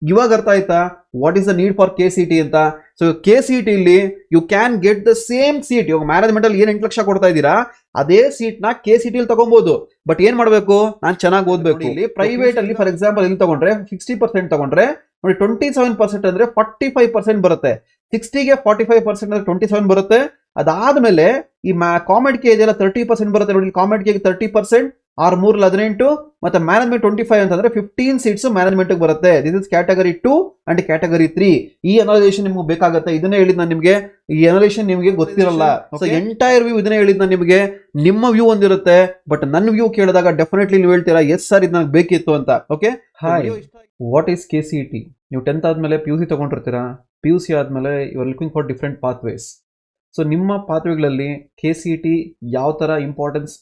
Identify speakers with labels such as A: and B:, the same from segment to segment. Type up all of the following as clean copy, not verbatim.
A: ಇವಾಗ ಅರ್ಥ ಆಯ್ತಾ what is the need for KCET ಅಂತ. ಸೊ KCET ಇಲ್ಲಿ you can get the same seat. ಇವಾಗ ಮ್ಯಾನೇಜ್ಮೆಂಟ್ ಅಲ್ಲಿ ಏನ್ 8 ಲಕ್ಷ ಕೊಡ್ತಾ ಇದ್ದೀರಾ ಅದೇ ಸೀಟ್ ನ KCET ಅಲ್ಲಿ ತಗೊಬಹುದು. ಬಟ್ ಏನ್ ಮಾಡ್ಬೇಕು, ನಾನು ಚೆನ್ನಾಗಿ ಓದ್ಬೇಕು. ಇಲ್ಲಿ ಪ್ರೈವೇಟ್ ಅಲ್ಲಿ ಫಾರ್ ಎಕ್ಸಾಂಪಲ್ ಇಲ್ಲಿ ತಗೊಂಡ್ರೆ 60% ತಗೊಂಡ್ರೆ ನೋಡಿ 27% ಅಂದ್ರೆ 45% ಬರುತ್ತೆ. 60ಗೆ 45% ಅಂದ್ರೆ 27 ಬರುತ್ತೆ. ಅದಾದ್ಮೇಲೆ ಈ ಕಾಮೆಡ್ ಕೆ ಇದೆಲ್ಲ 30% ಬರುತ್ತೆ ನೋಡಿ. ಕಾಮೆಡ್ ಕೆ 30%, 6×3 18 ಮತ್ತೆ ಮ್ಯಾನೇಜ್ಮೆಂಟ್ 25 ಅಂತಂದ್ರೆ 15 ಸೀಟ್ಸ್ ಮ್ಯಾನೇಜ್ಮೆಂಟ್ ಬರುತ್ತೆ. This is category 2 and category 3. ಈ ಅನಲೈಸೇಷನ್ ನಿಮ್ಗೆ ಬೇಕಾಗುತ್ತೆ. ಇದನ್ನೇ ಹೇಳಿದ್ ನಾನು ನಿಮ್ಗೆ. ಈ ಅನಲೈಸೇಷನ್ ನಿಮಗೆ ಗೊತ್ತಿರಲ್ಲ. ಸೊ ಎಂಟೈರ್ ವ್ಯೂ ಇದನ್ನೇ ಹೇಳಿದ್ ನಾನು ನಿಮಗೆ. ನಿಮ್ಮ ವ್ಯೂ ಒಂದಿರುತ್ತೆ, ಬಟ್ ನನ್ನ ವ್ಯೂ ಕೇಳಿದಾಗ ಡೆಫಿನೆಟ್ಲಿ ನೀವು ಹೇಳ್ತೀರಾ ಎಸ್ ಸರ್ ಇದು ನನಗೆ ಬೇಕಿತ್ತು ಅಂತ. Okay, hi, what is KCET? ನೀವು 10th ಆದ್ಮೇಲೆ PUC ತಗೊಂಡಿರ್ತೀರಾ. PUC ಆದ್ಮೇಲೆ you are looking for different pathways. So ನಿಮ್ಮ ಪಾತ್ವೆಗಳಲ್ಲಿ KCET ಯಾವ ಥರ ಇಂಪಾರ್ಟೆನ್ಸ್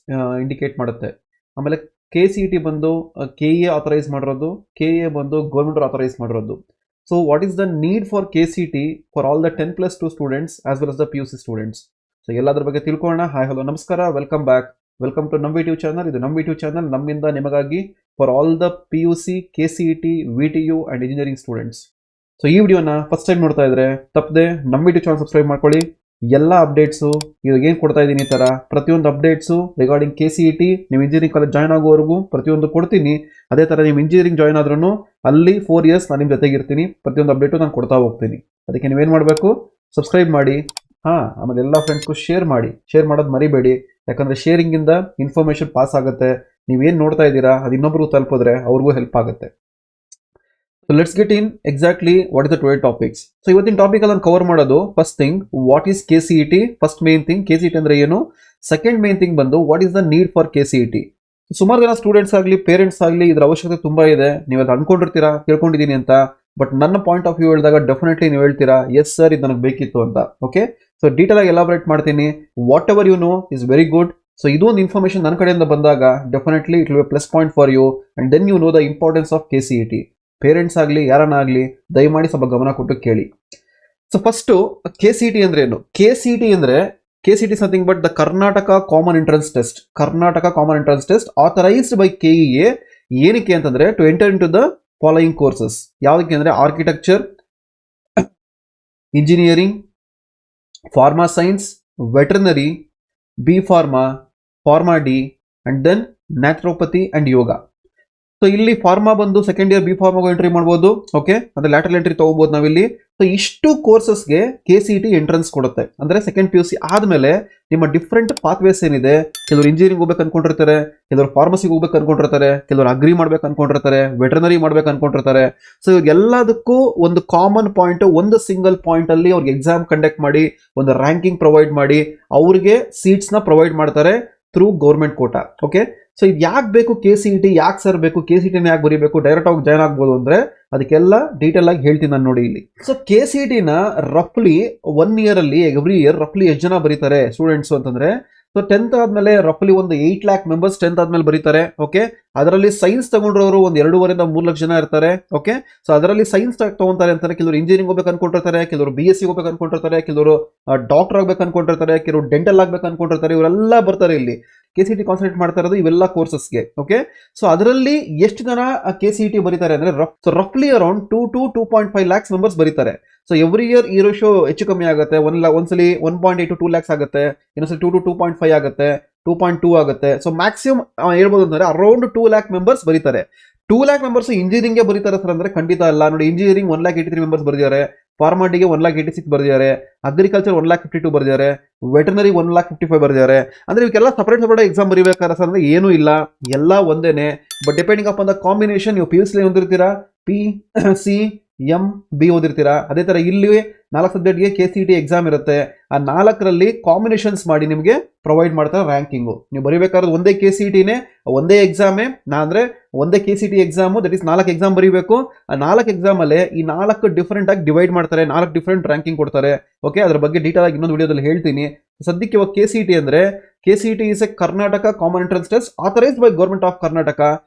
A: ಇಂಡಿಕೇಟ್ ಮಾಡುತ್ತೆ. ಆಮೇಲೆ KCET ಬಂದು KEA ಆಥರೈಸ್ ಮಾಡಿರೋದು, KEA ಬಂದು ಗೌರ್ಮೆಂಟ್ ಆಥರೈಸ್ ಮಾಡಿರೋದು. So what is the need for KCET for all the 10+2 students as well as the PUC students. So ಎಲ್ಲದ್ರ ಬಗ್ಗೆ ತಿಳ್ಕೊಳ್ಳೋಣ. ಹಾಯ್, ಹಲೋ, ನಮಸ್ಕಾರ, ವೆಲ್ಕಮ್ ಬ್ಯಾಕ್, ವೆಲ್ಕಮ್ ಟು ನಮ್ಮ ಯೂಟ್ಯೂಬ್ ಚಾನಲ್. ಇದು ನಮ್ಮ ಯೂಟ್ಯೂಬ್ ಚಾನಲ್ ನಮ್ಮಿಂದ ನಿಮಗಾಗಿ for all the PUC, KCET, VTU and engineering students. So ಈ ವಿಡಿಯೋನ ಫಸ್ಟ್ ಟೈಮ್ ನೋಡ್ತಾ ಇದ್ರೆ ತಪ್ಪದೆ ನಮ್ಮ ಯೂಟ್ಯೂಬ್ ಚಾನಲ್ ಸಬ್ಸ್ಕ್ರೈಬ್ ಮಾಡ್ಕೊಳ್ಳಿ. ಎಲ್ಲ ಅಪ್ಡೇಟ್ಸು ಇವಾಗ ಏನು ಕೊಡ್ತಾ ಇದ್ದೀನಿ ಈ ಥರ ಪ್ರತಿಯೊಂದು ಅಪ್ಡೇಟ್ಸು ರಿಗಾರ್ಡಿಂಗ್ KCET ನೀವು ಇಂಜಿನಿಯರಿಂಗ್ ಕಾಲೇಜ್ ಜಾಯ್ನ್ ಆಗೋವರೆಗೂ ಪ್ರತಿಯೊಂದು ಕೊಡ್ತೀನಿ. ಅದೇ ಥರ ನೀವು ಇಂಜಿನಿಯರಿಂಗ್ ಜಾಯ್ನ್ ಆದ್ರೂ ಅಲ್ಲಿ 4 years ನಾನು ನಿಮ್ಮ ಜೊತೆಗಿರ್ತೀನಿ. ಪ್ರತಿಯೊಂದು ಅಪ್ಡೇಟು ನಾನು ಕೊಡ್ತಾ ಹೋಗ್ತೀನಿ. ಅದಕ್ಕೆ ನೀವೇನು ಮಾಡಬೇಕು, ಸಬ್ಸ್ಕ್ರೈಬ್ ಮಾಡಿ. ಆಮೇಲೆ ಎಲ್ಲ ಫ್ರೆಂಡ್ಸ್ಗೂ ಶೇರ್ ಮಾಡಿ. ಶೇರ್ ಮಾಡೋದು ಮರಿಬೇಡಿ, ಯಾಕಂದರೆ ಶೇರಿಂಗಿಂದ ಇನ್ಫಾರ್ಮೇಷನ್ ಪಾಸ್ ಆಗುತ್ತೆ. ನೀವೇನು ನೋಡ್ತಾ ಇದ್ದೀರಾ ಅದು ಇನ್ನೊಬ್ರಿಗೂ ತಲುಪಿದ್ರೆ ಅವ್ರಿಗೂ ಹೆಲ್ಪ್ ಆಗುತ್ತೆ. So let's get in exactly what is the today topics. So ಇವತ್ತಿನ ಟಾಪಿಕ್ ಅಲ್ಲಿ ನಾನು ಕವರ್ ಮಾಡೋದು first thing what is KCET. First main thing KCET ಅಂದ್ರೆ ಏನು. ಸೆಕೆಂಡ್ ಮೇನ್ ಥಿಂಗ್ ಬಂದು what is the need for KCET. ಸುಮಾರು ಜನ students ಆಗಲಿ ಪೇರೆಂಟ್ಸ್ ಆಗಲಿ ಇದ್ರ ಅವಶ್ಯಕತೆ ತುಂಬಾ ಇದೆ. ನೀವು ಅದು ಅನ್ಕೊಂಡಿರ್ತೀರಾ ತಿಳ್ಕೊಂಡಿದ್ದೀನಿ ಅಂತ. ಬಟ್ ನನ್ನ ಪಾಯಿಂಟ್ ಆಫ್ ವ್ಯೂ ಹೇಳಿದಾಗ ಡೆಫಿನೆಟ್ಲಿ ನೀವು ಹೇಳ್ತೀರಾ ಎಸ್ ಸರ್ ಇದು ನನಗೆ ಬೇಕಿತ್ತು ಅಂತ. ಓಕೆ, ಸೊ ಡೀಟೇಲ್ ಆಗಿ ಎಲಾಬ್ರೇಟ್ ಮಾಡ್ತೀನಿ. Whatever you know is very good. So ಇದು ಒಂದು ಇನ್ಫಾರ್ಮೇಶನ್ ನನ್ನ ಕಡೆಯಿಂದ ಬಂದಾಗ definitely it will be plus point for you and then you know the importance of KCET. Parents ಆಗಲಿ ಯಾರನ್ನ ಆಗಲಿ ದಯಮಾಡಿ ಸ್ವಲ್ಪ ಗಮನ ಕೊಟ್ಟು ಕೇಳಿ. ಸೊ ಫಸ್ಟು KCET ಅಂದ್ರೆ ಏನು. KCET ಅಂದ್ರೆ KCET is nothing but the Karnataka common entrance test. Karnataka common entrance test authorised by KEA. ಏನಕ್ಕೆ ಅಂತಂದ್ರೆ to enter into the following courses. ಯಾವುದಕ್ಕೆ ಅಂದ್ರೆ architecture, engineering, pharma science, veterinary, B pharma, pharma D and then naturopathy and yoga. So ಇಲ್ಲಿ pharma ಬಂದು second year B ಫಾರ್ಮಾಗೂ entry ಮಾಡ್ಬೋದು. Okay, ಅಂದ್ರೆ lateral entry ತಗೋಬಹುದು ನಾವಿಲ್ಲಿ. ಸೊ ಇಷ್ಟು ಕೋರ್ಸಸ್ಗೆ KCET ಎಂಟ್ರೆನ್ಸ್ ಕೊಡುತ್ತೆ. ಅಂದ್ರೆ ಸೆಕೆಂಡ್ PUC ಆದ್ಮೇಲೆ ನಿಮ್ಮ ಡಿಫ್ರೆಂಟ್ ಪಾತ್ವೇಸ್ ಏನಿದೆ. ಕೆಲವರು ಇಂಜಿನಿಯರಿಂಗ್ ಹೋಗ್ಬೇಕು ಅನ್ಕೊಂಡಿರ್ತಾರೆ, ಕೆಲವರು ಫಾರ್ಮಸಿಗೆ ಹೋಗ್ಬೇಕು ಅನ್ಕೊಂಡಿರ್ತಾರೆ, ಕೆಲವರು ಅಗ್ರಿ ಮಾಡ್ಬೇಕು ಅನ್ಕೊಂಡಿರ್ತಾರೆ, ವೆಟರ್ನರಿ ಮಾಡ್ಬೇಕು ಅನ್ಕೊಂಡಿರ್ತಾರೆ. ಸೊ ಎಲ್ಲದಕ್ಕೂ ಒಂದು ಕಾಮನ್ ಪಾಯಿಂಟ್, ಒಂದು ಸಿಂಗಲ್ ಪಾಯಿಂಟ್ ಅಲ್ಲಿ ಅವ್ರಿಗೆ ಎಕ್ಸಾಮ್ ಕಂಡಕ್ಟ್ ಮಾಡಿ ಒಂದು ರ್ಯಾಂಕಿಂಗ್ ಪ್ರೊವೈಡ್ ಮಾಡಿ ಅವ್ರಿಗೆ ಸೀಟ್ಸ್ ನ ಪ್ರೊವೈಡ್ ಮಾಡ್ತಾರೆ through government quota. Okay, so ಇದು ಯಾಕೆ ಬೇಕು KCET, ಯಾಕೆ ಸರ್ ಬೇಕು KCET ಯಾಕೆ ಬರೀಬೇಕು, ಡೈರೆಕ್ಟ್ ಆಗಿ ಜಾಯ್ನ್ ಆಗ್ಬೋದು ಅಂದ್ರೆ ಅದಕ್ಕೆಲ್ಲ ಡೀಟೇಲ್ ಆಗಿ ಹೇಳ್ತೀನಿ ನಾನು ನೋಡಿ ಇಲ್ಲಿ. ಸೊ KCET ನ ರಫ್ಲಿ 1 year ಅಲ್ಲಿ ಎವ್ರಿ ಇಯರ್ ರಫ್ಲಿ ಎಷ್ಟು ಜನ ಬರೀತಾರೆ ಸ್ಟೂಡೆಂಟ್ಸ್ ಅಂತಂದ್ರೆ, ಸೊ 10th ಆದ್ಮೇಲೆ ರಫ್ಲಿ ಒಂದು 8 lakh ಮೆಂಬರ್ಸ್ 10th ಆದ್ಮೇಲೆ ಬರೀತಾರೆ. ಓಕೆ, ಅದರಲ್ಲಿ ಸೈನ್ಸ್ ತಗೊಂಡ್ರವರು ಒಂದು 2.5 ಇಂದ 3 ಲಕ್ಷ ಜನ ಇರ್ತಾರೆ. ಓಕೆ, ಸೊ ಅದರಲ್ಲಿ ಸೈನ್ಸ್ ತಗೊಂತಾರೆ ಅಂತಾರೆ. ಕೆಲವರು ಇಂಜಿನಿಯರಿಂಗ್ ಹೋಗ್ಬೇಕು ಅನ್ಕೊಂಡಿರ್ತಾರೆ, ಕೆಲವರು BSc ಹೋಗ್ಬೇಕು ಅನ್ಕೊಂಡಿರ್ತಾರೆ, ಕೆಲವರು ಡಾಕ್ಟರ್ ಆಗ್ಬೇಕು ಅನ್ಕೊಂಡಿರ್ತಾರೆ, ಕೆಲವರು ಡೆಂಟಲ್ ಆಗ್ಬೇಕು ಅನ್ಕೊಂಡಿರ್ತಾರೆ. ಇವರೆಲ್ಲ ಬರ್ತಾರೆ ಇಲ್ಲಿ. KCET ಕಾನ್ಸಂಟ್ರೇಟ್ ಮಾಡ್ತಾ ಇರೋದು ಇವೆಲ್ಲ ಕೋರ್ಸಸ್ಗೆ. ಓಕೆ, ಸೊ ಅದರಲ್ಲಿ ಎಷ್ಟು ಜನ KCET ಬರೀತಾರೆ ಅಂದ್ರೆ ರಫ್ಲಿ ಅರೌಂಡ್ 2 to 2.5 lakhs ಮೆಂಬರ್ಸ್ ಬರೀತಾರೆ. ಸೊ ಎವ್ರಿ ಇಯರ್ ಈ ರೇಷಿಯೋ ಹೆಚ್ಚು ಕಮ್ಮಿ ಆಗುತ್ತೆ. ಒಂದ್ಸಲಿ 1.8 to 2 lakhs ಆಗುತ್ತೆ, ಇನ್ನೊಂದ್ಸಲಿ 2 to 2.5 ಆಗುತ್ತೆ, 2.2 ಆಗುತ್ತೆ. ಸೊ ಮ್ಯಾಕ್ಸಿಮಮ್ ಹೇಳ್ಬೋದು ಅಂದ್ರೆ ಅರೌಂಡ್ 2 lakh ಮೆಂಬರ್ಸ್ ಬರೀತಾರೆ. 2 lakh ಮೆಂಬರ್ಸ್ ಇಂಜಿನಿಯರಿಂಗ್ ಬರೀತಾರೆ ಸರ್ ಅಂದ್ರೆ ಖಂಡಿತ ಅಲ್ಲ. ನೋಡಿ, ಇಂಜಿನಿಯರಿಂಗ್ 1,83,000 ಮೆಂಬರ್ಸ್ ಬರೆದಿದ್ದಾರೆ, ಫಾರ್ಮಾ ಡಿಗೆ 1,86,000 ಬರೆದಿದ್ದಾರೆ, ಅಗ್ರಿಕಲ್ಚರ್ 1,52,000 ಬರೆದಿದ್ದಾರೆ, ವೆಟರ್ನರಿ 1,55,000 ಬರೆದಿದ್ದಾರೆ. ಅಂದ್ರೆ ಇವಕ್ಕೆಲ್ಲ ಸಪರೇಟ್ ಎಕ್ಸಾಮ್ ಬರೀಬೇಕಾದ್ರೆ ಸರ್ ಅಂದ್ರೆ ಏನೂ ಇಲ್ಲ, ಎಲ್ಲ ಒಂದೇನೆ. But depending upon the combination ನೀವು PUC ಹೊಂದಿರ್ತೀರಾ, PCMB ಓದಿರ್ತೀರಾ. ಅದೇ ತರ ಇಲ್ಲಿ 4 ಸಬ್ಜೆಕ್ಟ್ಗೆ KCET ಎಕ್ಸಾಮ್ ಇರುತ್ತೆ. ಆ 4ರಲ್ಲಿ ಕಾಂಬಿನೇಷನ್ಸ್ ಮಾಡಿ ನಿಮಗೆ ಪ್ರೊವೈಡ್ ಮಾಡ್ತಾರೆ ರ್ಯಾಂಕಿಂಗು. ನೀವು ಬರೀಬೇಕಾದ್ರೆ ಒಂದೇ KCETನೇ, ಒಂದೇ ಎಕ್ಸಾಮೇ. ಅಂದ್ರೆ ಒಂದೇ KCET exam, that is 4 exam ಬರೀಬೇಕು. ಆ 4 ಎಕ್ಸಾಮ್ ಅಲ್ಲೇ ಈ 4 ಡಿಫ್ರೆಂಟ್ ಆಗಿ ಡಿವೈಡ್ ಮಾಡ್ತಾರೆ, 4 ಡಿಫ್ರೆಂಟ್ ರ್ಯಾಂಕಿಂಗ್ ಕೊಡ್ತಾರೆ. ಓಕೆ, ಅದ್ರ ಬಗ್ಗೆ ಡೀಟೇಲ್ ಆಗಿ ಇನ್ನೊಂದು ವಿಡಿಯೋದಲ್ಲಿ ಹೇಳ್ತೀನಿ. ಸದ್ಯಕ್ಕೆ ಇವಾಗ KCET ಅಂದ್ರೆ KCET is a Karnataka common entrance test authorised by government of Karnataka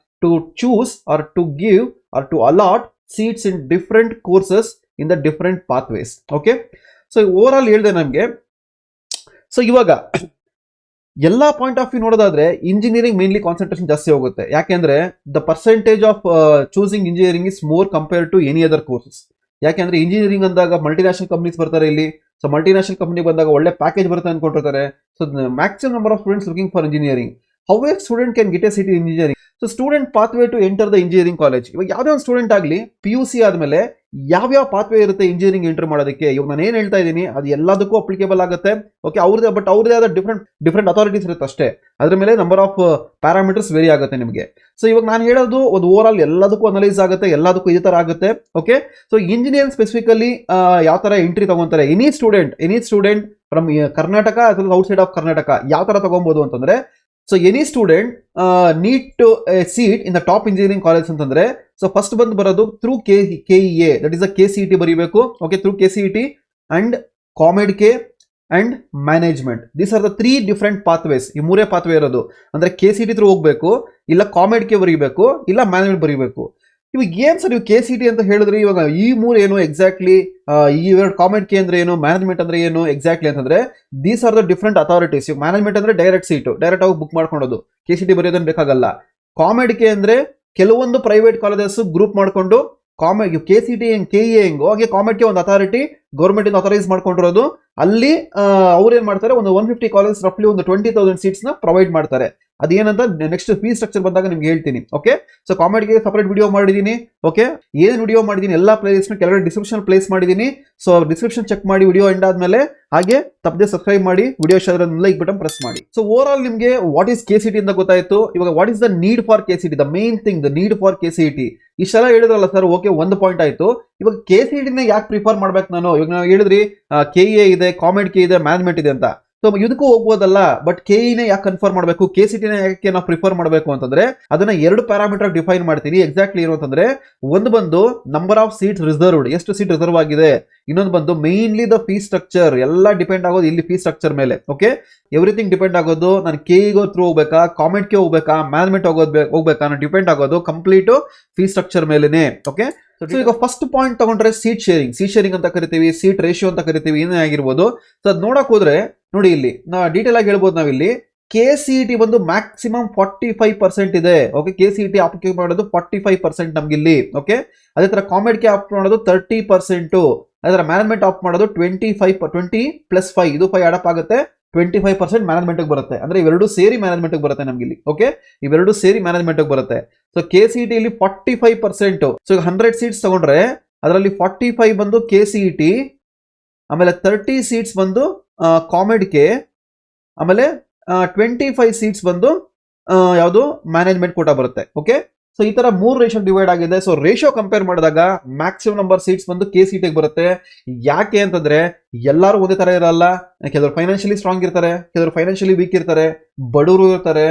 A: to choose or to give or to allot seats in different courses in the different pathways. Okay, so overall ಹೇಳ್ದೆ ನಮಗೆ. So ಇವಾಗ ಎಲ್ಲಾ point of view ನೋಡೋದಾದ್ರೆ engineering mainly concentration ಜಾಸ್ತಿ ಹೋಗುತ್ತೆ. ಯಾಕೆಂದ್ರೆ the percentage of choosing engineering is more compare to any other courses. ಯಾಕೆಂದ್ರೆ engineering ಅಂದಾಗ ಮಲ್ಟಿನ್ಯಾಷನಲ್ ಕಂಪನೀಸ್ ಬರ್ತಾರೆ ಇಲ್ಲಿ. ಸೊ ಮಲ್ಟಿನ್ಯಾಷನಲ್ ಕಂಪನಿ ಬಂದಾಗ ಒಳ್ಳೆ ಪ್ಯಾಕೇಜ್ ಬರುತ್ತೆ ಅನ್ಕೊಂಡಿರ್ತಾರೆ. So maximum number of students looking for engineering. How a student can get a city engineering? So student pathway to enter the engineering college. ಇವಾಗ ಯಾವುದೇ ಒಂದು ಸ್ಟೂಡೆಂಟ್ ಆಗಲಿ PUC ಆದಮೇಲೆ ಯಾವ್ಯಾವ ಪಾತ್ವೇ ಇರುತ್ತೆ ಇಂಜಿನಿಯರಿಂಗ್ ಎಂಟರ್ ಮಾಡೋದಕ್ಕೆ, ಇವಾಗ ನಾನು ಏನು ಹೇಳ್ತಾ ಇದ್ದೀನಿ ಅದು ಎಲ್ಲದಕ್ಕೂ ಅಪ್ಲಿಕೇಬಲ್ ಆಗುತ್ತೆ. ಓಕೆ, ಅವ್ರದೇ ಆದ ಡಿಫ್ರೆಂಟ್ ಅಥಾರಿಟೀಸ್ ಇರುತ್ತೆ ಅಷ್ಟೇ. ಅದ್ರ ಮೇಲೆ ನಂಬರ್ ಆಫ್ ಪ್ಯಾರಾಮೀಟರ್ಸ್ ವೇರಿ ಆಗುತ್ತೆ ನಿಮಗೆ. ಸೊ ಇವಾಗ ನಾನು ಹೇಳೋದು ಒಂದು ಓವರ್ ಆಲ್ ಎಲ್ಲದಕ್ಕೂ ಅನಲೈಸ್ ಆಗುತ್ತೆ, ಎಲ್ಲದಕ್ಕೂ ಇದೇ ತರ ಆಗುತ್ತೆ. ಓಕೆ, ಸೊ ಇಂಜಿನಿಯರಿಂಗ್ ಸ್ಪೆಸಿಫಿಕಲಿ ಯಾವ ತರ ಎಂಟ್ರಿ ತಗೊಂತಾರೆ, ಎನಿ ಸ್ಟೂಡೆಂಟ್ ಫ್ರಮ್ ಕರ್ನಾಟಕ ಅಥವಾ ಔಟ್ಸೈಡ್ ಆಫ್ ಕರ್ನಾಟಕ ಯಾವ ತರ ತಗೊಬಹುದು ಅಂತಂದ್ರೆ, so any student need to seat in the top engineering college ಅಂತಂದ್ರೆ, ಸೊ ಫಸ್ಟ್ ಬಂದು ಬರೋದು through KEA, that is uh KCET ಬರೀಬೇಕು. Okay, through KCET and COMEDK and management. These are the 3 different pathways. ಈ 3 pathway ಇರೋದು. ಅಂದ್ರೆ KCET through ಹೋಗ್ಬೇಕು, ಇಲ್ಲ COMEDK ಬರೀಬೇಕು, ಇಲ್ಲ ಮ್ಯಾನೇಜ್ಮೆಂಟ್ ಬರೀಬೇಕು. ಇವಾಗ ಏನ್ ಸರ್ ನೀವು KCET ಅಂತ ಹೇಳಿದ್ರಿ, ಇವಾಗ ಈ 3 ಏನು ಎಕ್ಸಾಕ್ಟ್ಲಿ, ಈ ಎರಡು COMEDK ಅಂದ್ರೆ ಏನು, ಮ್ಯಾನೇಜ್ಮೆಂಟ್ ಅಂದ್ರೆ ಏನು ಎಕ್ಸಾಕ್ಟ್ಲಿ ಅಂತಂದ್ರೆ, these are the different authorities. ಇವಾಗ ಮ್ಯಾನೇಜ್ಮೆಂಟ್ ಅಂದ್ರೆ ಡೈರೆಕ್ಟ್ ಸೀಟು, ಡೈರೆಕ್ಟ್ ಆಗಿ ಬುಕ್ ಮಾಡ್ಕೊಳ್ಳೋದು, KCET ಬರೆಯೋದನ್ನ ಬೇಕಾಗಲ್ಲ. COMEDK ಅಂದ್ರೆ ಕೆಲವೊಂದು ಪ್ರೈವೇಟ್ ಕಾಲೇಜಸ್ ಗ್ರೂಪ್ ಮಾಡ್ಕೊಂಡು KCET KEA ಹೆಂಗೋ ಹಾಗೆ COMEDK ಒಂದು ಅಥಾರಿಟಿ ಗೌರ್ಮೆಂಟ್ ಇಂದ ಅಥರೈಸ್ ಮಾಡ್ಕೊಂಡಿರೋದು. ಅಲ್ಲಿ ಅವ್ರು ಏನ್ ಮಾಡ್ತಾರೆ, ಒಂದು 150 ಕಾಲೇಜ್ ರಫ್ಲಿ ಒಂದು 20,000 ಸೀಟ್ಸ್ ನ ಪ್ರೊವೈಡ್ ಮಾಡ್ತಾರೆ. ಅದೇನಂತ ನೆಕ್ಸ್ಟ್ ಫೀಸ್ ಸ್ಟ್ರಕ್ಚರ್ ಬಂದಾಗ ನಿಮ್ಗೆ ಹೇಳ್ತೀನಿ. Okay, so COMEDK separate video ಮಾಡಿದೀನಿ. ಓಕೆ, ಏನ್ ವಿಡಿಯೋ ಮಾಡಿದೀನಿ ಎಲ್ಲಾ ಪ್ಲೇಸ್ ಕೆಳಗಡೆ ಡಿಸ್ಕ್ರಿಪ್ಷನ್ ಪ್ಲೇಸ್ ಮಾಡಿದೀನಿ. ಸೊ ಡಿಸ್ಕ್ರಿಪ್ಷನ್ ಚೆಕ್ ಮಾಡಿ ವಿಡಿಯೋ ಎಂಡ್ ಆದ್ಮೇಲೆ, ಹಾಗೆ ತಪ್ಪದೆ ಸಬ್ಸ್ಕ್ರೈಬ್ ಮಾಡಿ, ವಿಡಿಯೋ ಇಷ್ಟ ಆದ್ರೆ ಲೈಕ್ ಬಟನ್ ಪ್ರೆಸ್ ಮಾಡಿ. ಸೊ ಓವರ್ ಆಲ್ ನಿಮ್ಗೆ ವಾಟ್ ಈಸ್ KCET ಅಂತ ಗೊತ್ತಾಯ್ತು. ಇವಾಗ what is the need for KCET, the main thing, the need for KCET. ಇಷ್ಟೆಲ್ಲ ಹೇಳಿದ್ರಲ್ಲ ಸರ್, ಓಕೆ ಒಂದು ಪಾಯಿಂಟ್ ಆಯ್ತು. ಇವಾಗ KCET ನ ಯಾಕೆ ಪ್ರಿಫರ್ ಮಾಡ್ಬೇಕು ನಾನು? ಇವಾಗ ನಾವು ಹೇಳಿದ್ರಿ KEA ಇದೆ, COMEDK ಇದೆ, ಮ್ಯಾನೇಜ್ಮೆಂಟ್ ಇದೆ ಅಂತ. ಸೊ ಇದಕ್ಕೂ ಹೋಗ್ಬೋದಲ್ಲ, ಬಟ್ KE ನೇ ಯಾಕೆ ಕನ್ಫರ್ಮ್ ಮಾಡಬೇಕು, KCET ನ ಯಾಕೆ ನಾವು ಪ್ರಿಫರ್ ಮಾಡಬೇಕು ಅಂತಂದ್ರೆ, ಅದನ್ನ 2 ಪ್ಯಾರಾಮೀಟರ್ ಡಿಫೈನ್ ಮಾಡ್ತೀನಿ. ಎಕ್ಸಾಕ್ಟ್ಲಿ ಏನು ಅಂತಂದ್ರೆ, ಒಂದು ಬಂದು ನಂಬರ್ ಆಫ್ ಸೀಟ್ಸ್ ರಿಸರ್ವ್ಡ್, ಎಷ್ಟು ಸೀಟ್ ರಿಸರ್ವ್ ಆಗಿದೆ. ಇನ್ನೊಂದು ಬಂದು ಮೇನ್ಲಿ ದ ಫೀಸ್ ಸ್ಟ್ರಕ್ಚರ್. ಎಲ್ಲ ಡಿಪೆಂಡ್ ಆಗೋದು ಇಲ್ಲಿ ಫೀಸ್ ಸ್ಟ್ರಕ್ಚರ್ ಮೇಲೆ. ಓಕೆ, ಎವ್ರಿಥಿಂಗ್ ಡಿಪೆಂಡ್ ಆಗೋದು ನಾನು KE ಥ್ರೂ ಹೋಗ್ಬೇಕಾ, COMEDK ಹೋಗ್ಬೇಕಾ, ಮ್ಯಾನೇಜ್ಮೆಂಟ್ ಹೋಗ್ಬೇಕಾ, ನಾನು ಡಿಪೆಂಡ್ ಆಗೋದು ಕಂಪ್ಲೀಟ್ ಫೀಸ್ ಸ್ಟ್ರಕ್ಚರ್ ಮೇಲೆನೆ. ಓಕೆ, ಸೊ ಈಗ ಫಸ್ಟ್ ಪಾಯಿಂಟ್ ತಗೊಂಡ್ರೆ ಸೀಟ್ ಶೇರಿಂಗ್ ಅಂತ ಕರಿತೀವಿ, ಸೀಟ್ ರೇಷಿಯೋ ಅಂತ ಕರಿತೀವಿ, ಏನೇ ಆಗಿರ್ಬೋದು. ಸೊ ಅದ್ ನೋಡಕ್ ಹೋದ್ರೆ ನೋಡಿ, ಇಲ್ಲಿ ನಾ ಡೀಟೇಲ್ ಆಗಿ ಹೇಳ್ಬೋದು. ನಾವಿಲ್ಲಿ KCET ಬಂದು ಮ್ಯಾಕ್ಸಿಮಮ್ 45% ಇದೆ. ಓಕೆ, KCET ಆಪ್ಕೆ ಮಾಡೋದು 45% ನಮ್ಗಿಲ್ಲಿ. ಓಕೆ, ಅದೇ ತರ COMEDK ಆಪ್ ಮಾಡೋದು 30%, ಅದೇ ತರ ಮ್ಯಾನೇಜ್ಮೆಂಟ್ ಆಪ್ ಮಾಡೋದು 20+5, ಇದು 5 ಅಡಪ್ ಆಗುತ್ತೆ, 25% ಮ್ಯಾನೇಜ್ಮೆಂಟ್ ಬರುತ್ತೆ. ಅಂದ್ರೆ ಇವೆರಡು ಸೇರಿ ಮ್ಯಾನೇಜ್ಮೆಂಟ್ ಬರುತ್ತೆ ನಮ್ಗಿಲ್ಲಿ. ಓಕೆ, ಇವೆರಡು ಸೇರಿ ಮ್ಯಾನೇಜ್ಮೆಂಟ್ ಬರುತ್ತೆ. ಸೊ KCET ಇಲ್ಲಿ 45%. ಸೊ 100 ಸೀಟ್ಸ್ ತಗೊಂಡ್ರೆ ಅದರಲ್ಲಿ 45 ಬಂದು KCET, ಆಮೇಲೆ 30 ಸೀಟ್ಸ್ ಬಂದು COMEDK, ಆಮೇಲೆ 25 ಸೀಟ್ಸ್ ಬಂದು ಯಾವುದು ಮ್ಯಾನೇಜ್ಮೆಂಟ್ ಕೋಟಾ ಬರುತ್ತೆ. ಓಕೆ, ಸೊ ಈ ತರ 3 ರೇಷಿಯೋ ಡಿವೈಡ್ ಆಗಿದೆ. ಸೊ ರೇಷಿಯೋ ಕಂಪೇರ್ ಮಾಡಿದಾಗ ಮ್ಯಾಕ್ಸಿಮಮ್ ನಂಬರ್ ಸೀಟ್ಸ್ ಬಂದು KCET ಬರುತ್ತೆ. ಯಾಕೆ ಅಂತಂದ್ರೆ ಎಲ್ಲರೂ ಒಂದೇ ತರ ಇರಲ್ಲ. ಕೆಲವರು ಫೈನಾನ್ಷಿಯಲಿ ಸ್ಟ್ರಾಂಗ್ ಇರ್ತಾರೆ, ಕೆಲವರು ಫೈನಾನ್ಷಿಯಲಿ ವೀಕ್ ಇರ್ತಾರೆ, ಬಡವರು ಇರ್ತಾರೆ,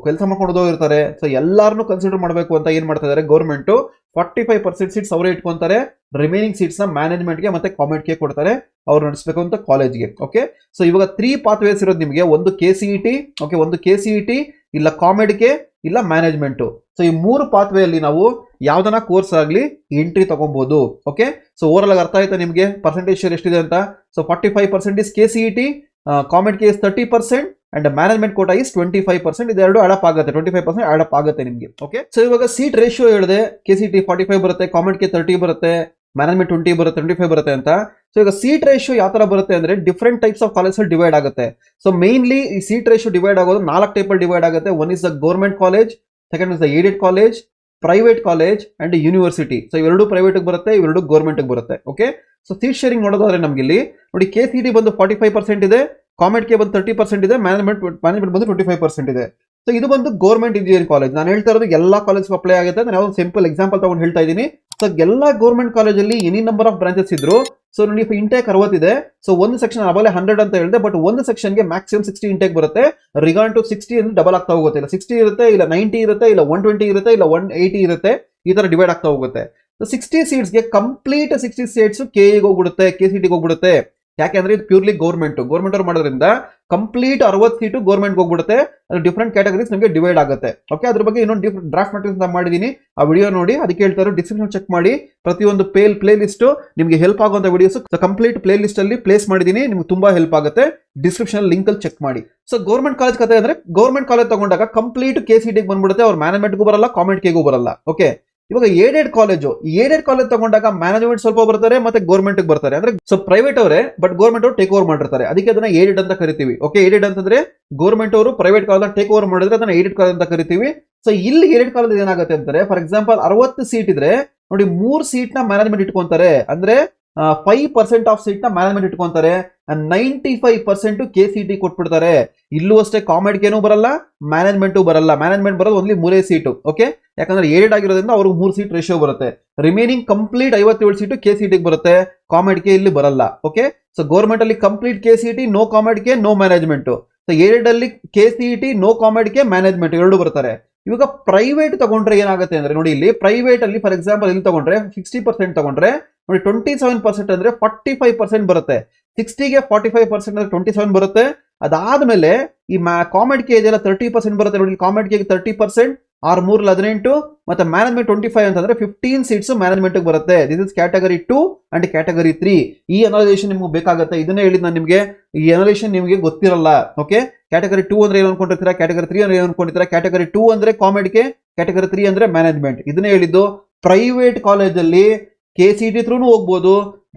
A: ಕೆಲಸ ಮಾಡ್ಕೊಂಡು ಇರ್ತಾರೆ. ಸೊ ಎಲ್ಲಾರನ್ನು ಕನ್ಸಿಡರ್ ಮಾಡಬೇಕು ಅಂತ ಏನ್ ಮಾಡ್ತಾ ಇದಾರೆ ಗೌರ್ಮೆಂಟ್, 45% ಸೀಟ್ಸ್ ಅವರೇ ಇಟ್ಕೊಂತಾರೆ, ರಿಮೈನಿಂಗ್ ಸೀಟ್ಸ್ ನ ಮ್ಯಾನೇಜ್ಮೆಂಟ್ಗೆ ಮತ್ತೆ COMEDK ಕೊಡ್ತಾರೆ, ಅವ್ರು ನಡೆಸಬೇಕು ಅಂತ ಕಾಲೇಜ್ಗೆ. ಓಕೆ, ಸೊ ಇವಾಗ 3 ಪಾತ್ವೇಸ್ ಇರೋದು ನಿಮಗೆ, ಒಂದು KCET, ಓಕೆ, ಒಂದು KCET, ಇಲ್ಲ COMEDK, ಇಲ್ಲ ಮ್ಯಾನೇಜ್ಮೆಂಟ್. ಸೊ ಈ 3 ಪಾತ್ವೇ ಅಲ್ಲಿ ನಾವು ಯಾವ್ದನ್ನ ಕೋರ್ಸ್ ಆಗ್ಲಿ ಎಂಟ್ರಿ ತಗೊಬಹುದು. ಓಕೆ, ಸೊ ಓವರ್ ಆಲ್ ಅರ್ಥ ಆಯ್ತಾ ನಿಮ್ಗೆ ಪರ್ಸೆಂಟೇಜ್ ಶೇರ್ ಎಷ್ಟಿದೆ ಅಂತ? So 45% is KCET, COMEDK is 30%, and management quota is 25%. ಇದೆರಡು ಅಡಪ್ ಆಗುತ್ತೆ, 25% ಅಡಪ್ ಆಗುತ್ತೆ ನಿಮ್ಗೆ. ಓಕೆ, ಸೊ ಇವಾಗ ಸೀಟ್ ರೇಷಿಯೋ ಹೇಳಿದೆ, KCET 45 ಬರುತ್ತೆ, COMEDK 30 ಬರುತ್ತೆ, ಮ್ಯಾನೇಜ್ಮೆಂಟ್ 20 ಬರುತ್ತೆ, 25 ಬರುತ್ತೆ ಅಂತ. ಸೊ ಈಗ ಸೀಟ್ ರೇಷಿಯೋ ಯಾವ ತರ ಬರುತ್ತೆ ಅಂದ್ರೆ, different types of college divide ಆಗುತ್ತೆ. ಸೊ ಮೇನ್ಲಿ ಈ ಸೀಟ್ ರೇಷಿಯೋ ಡಿವೈಡ್ ಆಗೋದು 4 ಟೈಪ್ ಅಲ್ಲಿ ಡಿವೈಡ್ ಆಗುತ್ತೆ. One is the government college, second is the aided college, private college and university. So ಇವೆರಡು ಪ್ರೈವೇಟ್ ಬರುತ್ತೆ, ಇವೆರಡು ಗೌರ್ಮೆಂಟ್ ಬರುತ್ತೆ. ಓಕೆ, ಸೊ ಸೀಟ್ ಶೇರಿಂಗ್ ನೋಡೋದಾದ್ರೆ ನಮ್ಗೆ ಇಲ್ಲಿ ನೋಡಿ, KCET ಬಂದು 45% ಇದೆ, COMEDK ಬಂದು 30% ಇದೆ, ಮ್ಯಾನೇಜ್ಮೆಂಟ್ ಬಂದು 25% ಇದೆ. ಸೊ ಇದು ಬಂದು ಗೌರ್ಮೆಂಟ್ ಇಂಜಿನಿಯರಿಂಗ್ ಕಾಲೇಜ್. ನಾನು ಹೇಳ್ತಾ ಇರೋದು ಎಲ್ಲಾ ಕಾಲೇಜ್ ಅಪ್ಲೈ ಆಗುತ್ತೆ. ನಾನು ಯಾವ್ದು ಸಿಂಪಲ್ ಎಕ್ಸಾಂಪಲ್ ತಗೊಂಡು ಹೇಳ್ತಾ ಇದ್ದೀನಿ. ಸೊ ಎಲ್ಲಾ ಗೌರ್ಮೆಂಟ್ ಕಾಲೇಜಲ್ಲಿ ಎನಿ ನಂಬರ್ ಆಫ್ ಬ್ರಾಂಚಸ್ ಇದ್ರು. ಸೊ ನೋಡಿ, ಇಂಟೇಕ್ 60 ಇದೆ. ಸೊ ಒಂದು ಸೆಕ್ಷನ್ ಅವಾಗಲೇ 100 ಅಂತ ಹೇಳಿದೆ, ಬಟ್ ಒಂದು ಸೆಕ್ಷನ್ಗೆ ಮ್ಯಾಕ್ಸಿಮಮ್ 60 ಇಂಟೇಕ್ ಬರುತ್ತೆ. ರಿಗಾರ್ಡ್ ಟು 60 ಅಂದ್ರೆ ಡಬಲ್ ಆಗ್ತಾ ಹೋಗುತ್ತೆ. ಇಲ್ಲ 60 ಇರುತ್ತೆ, ಇಲ್ಲ 90 ಇರುತ್ತೆ, ಇಲ್ಲ 120 ಇರುತ್ತೆ, ಇಲ್ಲ 180 ಇರುತ್ತೆ, ಈ ತರ ಡಿವೈಡ್ ಆಗ್ತಾ ಹೋಗುತ್ತೆ. 60 ಸೀಟ್ಸ್ಗೆ ಕಂಪ್ಲೀಟ್ 60 ಸೀಟ್ಸ್ KE ಹೋಗ್ಬಿಡುತ್ತೆ, KCET ಹೋಗ್ಬಿಡುತ್ತೆ. ಯಾಕೆಂದ್ರೆ ಇದು ಪ್ಯೂರ್ಲಿ ಗೌರ್ಮೆಂಟ್ ಅವ್ರು ಮಾಡೋದ್ರಿಂದ ಕಂಪ್ಲೀಟ್ 60 ಸೀಟು ಗೌರ್ಮೆಂಟ್ ಹೋಗ್ಬಿಡುತ್ತೆ. ಅದು ಡಿಫ್ರೆಂಟ್ ಕ್ಯಾಟಗರೀಸ್ ನಿಮಗೆ ಡಿವೈಡ್ ಆಗುತ್ತೆ. ಓಕೆ, ಅದ್ರ ಬಗ್ಗೆ ಇನ್ನೊಂದು ಡ್ರಾಫ್ಟ್ ಮೆಟೀರಿಯಲ್ಸ್ ಮಾಡಿದೀನಿ, ಆ ವಿಡಿಯೋ ನೋಡಿ. ಅದಕ್ಕೆ ಹೇಳ್ತಾರೆ ಡಿಸ್ಕ್ರಿಪ್ಷನ್ ಚೆಕ್ ಮಾಡಿ, ಪ್ರತಿಯೊಂದು ಪ್ಲೇ ಲಿಸ್ಟ್ ನಿಮಗೆ ಹೆಲ್ಪ್ ಆಗುವಂತ ವಿಡಿಯೋಸ್ ಕಂಪ್ಲೀಟ್ ಪ್ಲೇ ಲಿಸ್ಟ್ ಅಲ್ಲಿ ಪ್ಲೇಸ್ ಮಾಡಿದೀನಿ, ನಿಮ್ಗೆ ತುಂಬಾ ಹೆಲ್ಪ್ ಆಗುತ್ತೆ. ಡಿಸ್ಕ್ರಿಪ್ಷನ್ ಲಿಂಕ್ ಅಲ್ಲಿ ಚೆಕ್ ಮಾಡಿ. ಸೊ ಗೌರ್ಮೆಂಟ್ ಕಾಲೇಜ್ ಕತೆ ಅಂದ್ರೆ ಗೌರ್ಮೆಂಟ್ ಕಾಲೇಜ್ ತಗೊಂಡಾಗ ಕಂಪ್ಲೀಟ್ KCET ಬಂದ್ಬಿಡುತ್ತೆ, ಅವ್ರ ಮ್ಯಾನೇಜ್ಮೆಂಟ್ಗೂ ಬರಲ್ಲ, ಕಾಮೆಂಟ್ ಕೆಗೂ ಬರಲ್ಲ. ಓಕೆ, ಇವಾಗ ಏಡೆಡ್ ಕಾಲೇಜ್ ತಗೊಂಡಾಗ ಮ್ಯಾನೇಜ್ಮೆಂಟ್ ಸ್ವಲ್ಪ ಬರ್ತಾರೆ ಮತ್ತೆ ಗೌರ್ಮೆಂಟ್ ಬರ್ತಾರೆ. ಅಂದ್ರೆ ಸೊ ಪ್ರೈವೇಟ್ ಅವರೇ ಬಟ್ ಗೌರ್ಮೆಂಟ್ ಅವರು ಟೇಕ್ ಓವರ್ ಮಾಡಿರ್ತಾರೆ, ಅದಕ್ಕೆ ಅದನ್ನ ಏಡೆಡ್ ಅಂತ ಕರಿತೀವಿ. ಓಕೆ, ಏಡೆಡ್ ಅಂತಂದ್ರೆ ಗೌರ್ಮೆಂಟ್ ಅವರು ಪ್ರೈವೇಟ್ ಕಾಲೇಜ್ ಟೇಕ್ ಓವರ್ ಮಾಡಿದ್ರೆ ಅದನ್ನ ಏಡೆಡ್ ಕಾಲೇಜ್ ಅಂತ ಕರಿತೀವಿ. ಸೊ ಇಲ್ಲಿ ಏಡೆಡ್ ಕಾಲೇಜ್ ಏನಾಗುತ್ತೆ ಅಂತಾರೆ, ಫಾರ್ ಎಕ್ಸಾಂಪಲ್ 60 ಸೀಟ್ ಇದ್ರೆ ನೋಡಿ 3 ಸೀಟ್ ನ ಮ್ಯಾನೇಜ್ಮೆಂಟ್ ಇಟ್ಕೊಂತಾರೆ, ಅಂದ್ರೆ 5% ಆಫ್ ಸೀಟ್ ನ ಮ್ಯಾನೇಜ್ಮೆಂಟ್ ಇಟ್ಕೊಂತಾರೆ, 95% KCET ಕೊಟ್ಬಿಡ್ತಾರೆ. ಇಲ್ಲೂ ಅಷ್ಟೇ ಕಾಮೆಡ್ಗೇನೂ ಬರಲ್ಲ, ಮ್ಯಾನೇಜ್ಮೆಂಟು ಬರಲ್ಲ. ಮ್ಯಾನೇಜ್ಮೆಂಟ್ ಬರೋದು ಓನ್ಲಿ 3 ಸೀಟು. ಓಕೆ, ಯಾಕಂದ್ರೆ ಏಡೆಡ್ ಆಗಿರೋದ್ರಿಂದ ಅವ್ರಿಗೆ 3 ಸೀಟ್ ರೇಷಿಯೋ ಬರುತ್ತೆ. ರಿಮೈನಿಂಗ್ ಕಂಪ್ಲೀಟ್ 57 ಸೀಟು KCET ಬರುತ್ತೆ, ಕಾಮೆಡ್ಗೆ ಇಲ್ಲಿ ಬರಲ್ಲ. ಓಕೆ, ಸೊ ಗೌರ್ಮೆಂಟ್ ಅಲ್ಲಿ complete KCET, no COMEDK, no management. So aided ಅಲ್ಲಿ KCET, ನೋ ಕಾಮೆಡ್ಗೆ, ಮ್ಯಾನೇಜ್ಮೆಂಟ್ ಎರಡು ಬರ್ತಾರೆ. ಇವಾಗ ಪ್ರೈವೇಟ್ ತಗೊಂಡ್ರೆ ಏನಾಗುತ್ತೆ ಅಂದ್ರೆ ನೋಡಿ, ಇಲ್ಲಿ ಪ್ರೈವೇಟ್ ಅಲ್ಲಿ ಫಾರ್ ಎಕ್ಸಾಂಪಲ್ ಇಲ್ಲಿ ತಗೊಂಡ್ರೆ 60% ತಗೊಂಡ್ರೆ ನೋಡಿ 27% ಅಂದ್ರೆ 45% ಬರುತ್ತೆ. 60ಗೆ 45% ಅಂದ್ರೆ 27 ಬರುತ್ತೆ. ಅದಾದ್ಮೇಲೆ ಈ ಕಾಮೆಡ್ಗೆ ಇದೆಲ್ಲ 30% ಬರುತ್ತೆ ನೋಡಿ, ಕಾಮೆಡ್ಗೆ 30%, 6 18 ಮತ್ತೆ ಮ್ಯಾನೇಜ್ಮೆಂಟ್ 25 ಅಂತಂದ್ರೆ 15 ಸೀಟ್ಸ್ ಮ್ಯಾನೇಜ್ಮೆಂಟ್ ಬರುತ್ತೆ. This is category 2 and category 3. ಈ ಅನಲೈಸೇಷನ್ ನಿಮ್ಗೆ ಬೇಕಾಗುತ್ತೆ, ಇದನ್ನೇ ಹೇಳಿದ್ ನಾನು ನಿಮ್ಗೆ. ಈ ಅನಲೈಸೇಷನ್ ನಿಮಗೆ ಗೊತ್ತಿರಲ್ಲ. ಓಕೆ, ಕ್ಯಾಟಗರಿ 2 ಅಂದ್ರೆ ಏನು ಅನ್ಕೊಂಡಿರ್ತೀರಾ, ಕ್ಯಾಟಗರಿ 3 ಅಂದ್ರೆ ಏನು ಅನ್ಕೊಂಡಿರ್ತೀರಾ. ಕ್ಯಾಟಗರಿ 2 ಅಂದ್ರೆ ಕಾಮೆಡ್ಗೆ, ಕ್ಯಾಟಗರಿ 3 ಅಂದ್ರೆ ಮ್ಯಾನೇಜ್ಮೆಂಟ್. ಇದನ್ನೇ ಹೇಳಿದ್ದು. ಪ್ರೈವೇಟ್ ಕಾಲೇಜಲ್ಲಿ KCET ಥ್ರೂನು ಹೋಗ್ಬೋದು,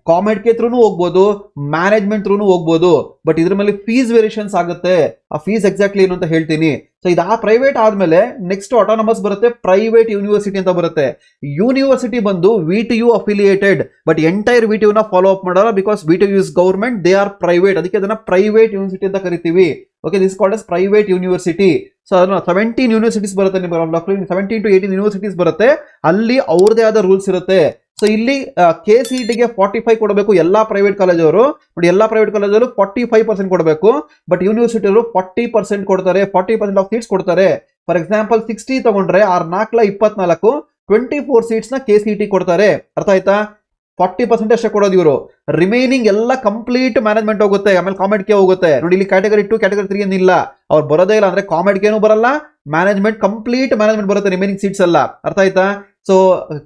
A: ಕಾಮೆಡ್ಗೆ ಥ್ರೂನು ಹೋಗ್ಬೋದು, ಮ್ಯಾನೇಜ್ಮೆಂಟ್ ಥ್ರೂನು ಹೋಗ್ಬೋದು. ಬಟ್ ಇದ್ರ ಮೇಲೆ ಫೀಸ್ ವೇರಿಯೇಷನ್ಸ್ ಆಗುತ್ತೆ. ಆ ಫೀಸ್ ಎಕ್ಸಾಕ್ಟ್ಲಿ ಏನು ಅಂತ ಹೇಳ್ತೀನಿ. ಸೊ ಇದು ಆ ಪ್ರೈವೇಟ್ ಆದ್ಮೇಲೆ ನೆಕ್ಸ್ಟ್ ಆಟೋನಮಸ್ ಬರುತ್ತೆ, ಪ್ರೈವೇಟ್ ಯೂನಿವರ್ಸಿಟಿ ಅಂತ ಬರುತ್ತೆ. ಯೂನಿವರ್ಸಿಟಿ ಬಂದು VTU affiliated, but entire VTU ನ ಫಾಲೋ ಅಪ್ ಮಾಡಲ್ಲ, because VTU is government, they are private. ಅದಕ್ಕೆ ಅದನ್ನ ಪ್ರೈವೇಟ್ ಯೂನಿವರ್ಸಿಟಿ ಅಂತ ಕರಿತೀವಿ. Okay, this called as private university. So ಅದನ್ನ 17 ಯೂನಿವರ್ಸಿಟೀಸ್ ಬರುತ್ತೆ ನಿಮಗೆ, 17 to 18 ಯೂನಿವರ್ಸಿಟೀಸ್ ಬರುತ್ತೆ. ಅಲ್ಲಿ ಅವ್ರದೇ ಆದ ರೂಲ್ಸ್ ಇರುತ್ತೆ. ಸೊ ಇಲ್ಲಿ KCETಗೆ 45 ಕೊಡಬೇಕು ಎಲ್ಲಾ ಪ್ರೈವೇಟ್ ಕಾಲೇಜ್ ಅವರು. ನೋಡಿ, ಎಲ್ಲಾ ಪ್ರೈವೇಟ್ ಕಾಲೇಜರು 45% ಕೊಡಬೇಕು, ಬಟ್ ಯೂನಿವರ್ಸಿಟಿ ಅವರು 40% ಕೊಡ್ತಾರೆ, 40% ಆಫ್ ಸೀಟ್ಸ್ ಕೊಡ್ತಾರೆ. ಫಾರ್ ಎಕ್ಸಾಂಪಲ್ 60 ತಗೊಂಡ್ರೆ 6×4 24 ಸೀಟ್ಸ್ ನ KCET ಕೊಡ್ತಾರೆ. ಅರ್ಥ ಆಯ್ತಾ? 40% ಅಷ್ಟೇ ಕೊಡೋದು ಇವರು. ರಿಮೈನಿಂಗ್ ಎಲ್ಲ ಕಂಪ್ಲೀಟ್ ಮ್ಯಾನೇಜ್ಮೆಂಟ್ ಹೋಗುತ್ತೆ, ಆಮೇಲೆ ಕಾಮೆಡ್ಗೆ ಹೋಗುತ್ತೆ. ನೋಡಿ, ಇಲ್ಲಿ ಕ್ಯಾಟಗರಿ 2 ಕ್ಯಾಟಗರಿ 3 ಏನಿಲ್ಲ, ಅವ್ರು ಬರೋದೇ ಇಲ್ಲ. ಅಂದ್ರೆ ಕಾಮೆಡ್ಗೇನು ಬರಲ್ಲ, ಮ್ಯಾನೇಜ್ಮೆಂಟ್ ಕಂಪ್ಲೀಟ್ ಮ್ಯಾನೇಜ್ಮೆಂಟ್ ಬರುತ್ತೆ, ರಿಮೈನಿಂಗ್ ಸೀಟ್ಸ್ ಎಲ್ಲ. ಅರ್ಥ ಆಯ್ತಾ? ಸೊ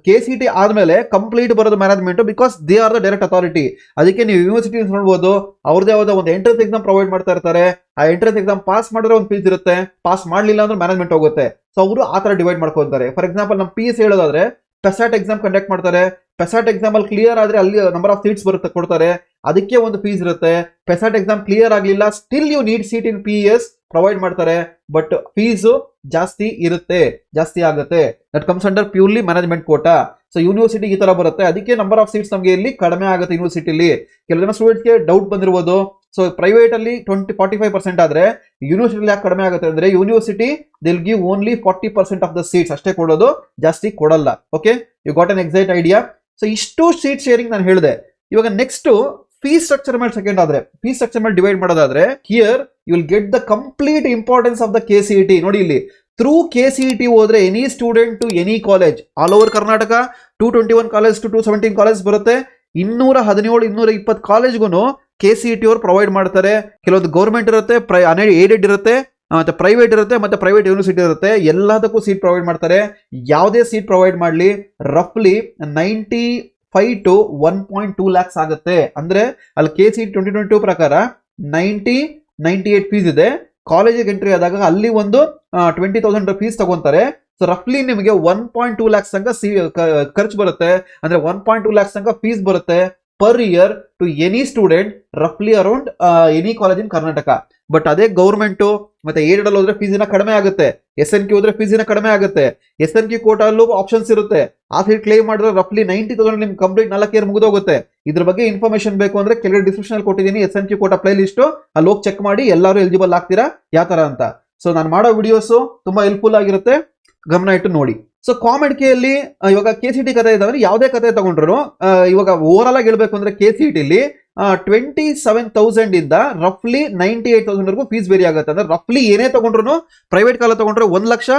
A: KCET ಆದ್ಮೇಲೆ ಕಂಪ್ಲೀಟ್ ಬರೋದು management, because they are the direct authority. ಅದಕ್ಕೆ ನೀವು ಯೂನಿವರ್ಸಿಟಿ ನೋಡ್ಬೋದು, ಅವ್ರದೇ ಆದ ಒಂದು ಎಂಟ್ರೆನ್ಸ್ ಎಕ್ಸಾಮ್ ಪ್ರೊವೈಡ್ ಮಾಡ್ತಾ ಇರ್ತಾರೆ. ಆ ಎಂಟ್ರೆನ್ಸ್ ಎಕ್ಸಾಮ್ ಪಾಸ್ ಮಾಡಿದ್ರೆ ಒಂದು ಫೀಸ್ ಇರುತ್ತೆ, ಪಾಸ್ ಮಾಡ್ಲಿಲ್ಲ ಅಂದ್ರೆ ಮ್ಯಾನೇಜ್ಮೆಂಟ್ ಹೋಗುತ್ತೆ. ಸೊ ಅವರು ಆ ತರ ಡಿವೈಡ್ ಮಾಡ್ಕೊತಾರೆ. ಫಾರ್ ಎಕ್ಸಾಂಪಲ್ ನಮ್ಮ PSC ಹೇಳೋದಾದ್ರೆ ಪೆಸಾಟ್ ಎಕ್ಸಾಮ್ ಕಂಡಕ್ಟ್ ಮಾಡ್ತಾರೆ. ಪೆಸಾಟ್ ಎಕ್ಸಾಮ್ ಅಲ್ಲಿ ಕ್ಲಿಯರ್ ಆದ್ರೆ ಅಲ್ಲಿ ನಂಬರ್ ಆಫ್ ಸೀಟ್ಸ್ ಬರುತ್ತೆ, ಕೊಡ್ತಾರೆ, ಅದಕ್ಕೆ ಒಂದು ಫೀಸ್ ಇರುತ್ತೆ. ಪೆಸಾಟ್ ಎಕ್ಸಾಮ್ ಕ್ಲಿಯರ್ ಆಗ್ಲಿಲ್ಲ, still you need seat in PES provide ಮಾಡ್ತಾರೆ, ಬಟ್ ಫೀಸು ಜಾಸ್ತಿ ಇರುತ್ತೆ, ಜಾಸ್ತಿ ಆಗುತ್ತೆ. That comes under purely management quota. So university ಈ ತರ ಬರುತ್ತೆ, ಅದಕ್ಕೆ ನಂಬರ್ ಆಫ್ ಸೀಟ್ಸ್ ನಮಗೆ ಇಲ್ಲಿ ಕಡಿಮೆ ಆಗುತ್ತೆ ಯೂನಿವರ್ಸಿಟಿಲಿ. ಕೆಲವು ಜನ ಸ್ಟೂಡೆಂಟ್ಸ್ಗೆ ಡೌಟ್ ಬಂದಿರ್ಬೋದು. ಸೊ ಪ್ರೈವೇಟ್ ಅಲ್ಲಿ 45% ಆದ್ರೆ ಯೂನಿವರ್ಸಿಟಿ ಯಾಕೆ ಕಡಿಮೆ ಆಗುತ್ತೆ ಅಂದ್ರೆ, university they'll give only 40% of the seats ಅಷ್ಟೇ ಕೊಡೋದು, ಜಾಸ್ತಿ ಕೊಡಲ್ಲ. Okay, you got an exact idea. So ಇಷ್ಟು ಸೀಟ್ ಶೇರಿಂಗ್ ನಾನು ಹೇಳಿದೆ. ಇವಾಗ ನೆಕ್ಸ್ಟ್ ಫೀಸ್ ಸ್ಟ್ರಕ್ಚರ್ ಮೇಲೆ ಸೆಕೆಂಡ್ ಆದ್ರೆ, ಫೀಸ್ ಸ್ಟ್ರಕ್ಚರ್ ಮೇಲೆ ಡಿವೈಡ್ ಮಾಡೋದಾದ್ರೆ, here you will get the complete importance of the KCET. ನೋಡಿ, ಇಲ್ಲಿ ಥ್ರೂ KCET ಹೋದ್ರೆ any student to any college all over Karnataka 221 college to 217 college ಬರುತ್ತೆ. 217 220 ಕಾಲೇಜ್ಗೂ KCET ಅವರು ಪ್ರೊವೈಡ್ ಮಾಡ್ತಾರೆ. ಕೆಲವೊಂದು ಗೌರ್ಮೆಂಟ್ ಇರುತ್ತೆ, ಏಡೆಡ್ ಇರುತ್ತೆ, ಮತ್ತೆ ಪ್ರೈವೇಟ್ ಇರುತ್ತೆ, ಮತ್ತೆ ಪ್ರೈವೇಟ್ ಯೂನಿವರ್ಸಿಟಿ ಇರುತ್ತೆ. ಎಲ್ಲದಕ್ಕೂ ಸೀಟ್ ಪ್ರೊವೈಡ್ ಮಾಡ್ತಾರೆ. ಯಾವುದೇ ಸೀಟ್ ಪ್ರೊವೈಡ್ ಮಾಡಲಿ ರಫ್ಲಿ 95 to 1.2 lakhs ಆಗುತ್ತೆ. ಅಂದ್ರೆ ಅಲ್ಲಿ KCET 2022 ಪ್ರಕಾರ 98 ಫೀಸ್ ಇದೆ. ಕಾಲೇಜಿಗೆ ಎಂಟ್ರಿ ಆದಾಗ ಅಲ್ಲಿ ಒಂದು 20,000 ಫೀಸ್ ತಗೊಂತಾರೆ. ಸೊ ರಫ್ಲಿ ನಿಮಗೆ 1.2 lakhs ತನಕ ಖರ್ಚು ಬರುತ್ತೆ, ಅಂದ್ರೆ 1.2 lakhs ತನಕ ಫೀಸ್ ಬರುತ್ತೆ per year to any student, ರಫ್ಲಿ around any college in Karnataka. But ಅದೇ ಗೌರ್ಮೆಂಟ್ ಮತ್ತೆ ಏಡೆಡ್ ಅಲ್ಲಿ ಹೋದ್ರೆ ಫೀಸಿನ ಕಡಿಮೆ ಆಗುತ್ತೆ, SNQ ಹೋದ್ರೆ ಫೀಸಿನ ಕಡಿಮೆ ಆಗುತ್ತೆ. SNQ ಕೋಟಲ್ಲೂ ಆಪ್ಷನ್ಸ್ ಇರುತ್ತೆ. ಆ ಸೀಟ್ ಕ್ಲೇಮ್ ಮಾಡಿದ್ರೆ ರಫ್ಲಿ 90,000 ನಿಮ್ಗೆ ಕಂಪ್ಲೀಟ್ 4 ಇಯರ್ ಮುಗಿದೋಗುತ್ತೆ. ಇದ್ರ ಬಗ್ಗೆ ಇನ್ಫಾರ್ಮೇಶನ್ ಬೇಕು ಅಂದ್ರೆ ಕೆಳಗಡೆ ಡಿಸ್ಕ್ರಿಪ್ಷನ್ ಅಲ್ಲಿ ಕೊಟ್ಟಿದ್ದೀನಿ, SNQ ಕೋಟಾ ಪ್ಲೇ ಲಿಸ್ಟ್, ಅಲ್ಲಿ ಹೋಗಿ ಚೆಕ್ ಮಾಡಿ ಎಲ್ಲರೂ ಎಲಿಜಿಬಲ್ ಆಗ್ತೀರಾ ಯಾವ ತರ ಅಂತ. ಸೊ ನಾನು ಮಾಡೋ ವಿಡಿಯೋಸ್ ತುಂಬಾ ಹೆಲ್ಪ್ಫುಲ್ ಆಗಿರುತ್ತೆ, ಗಮನ ಇಟ್ಟು ನೋಡಿ. ಸೊ ಕಾಮೆಡ್ಕೆಯಲ್ಲಿ ಇವಾಗ KCET ಕಥೆ ಇದಾವೆ, ಯಾವುದೇ ಕಥೆ ತಗೊಂಡ್ರು ಇವಾಗ ಓವರ್ ಆಲ್ ಆಗಿ ಹೇಳ್ಬೇಕು ಅಂದ್ರೆ KCET ಇಲ್ಲಿ 27,000 ಇಂದ ರಫ್ಲಿ 98,000 ವರೆಗೂ ಫೀಸ್ ವೇರಿ ಆಗುತ್ತೆ. ಅಂದ್ರೆ ರಫ್ಲಿ ಏನೇ ತಗೊಂಡ್ರು, ಪ್ರೈವೇಟ್ ಕಾಲೇಜ್ ತಗೊಂಡ್ರೆ 1 ಲಕ್ಷ,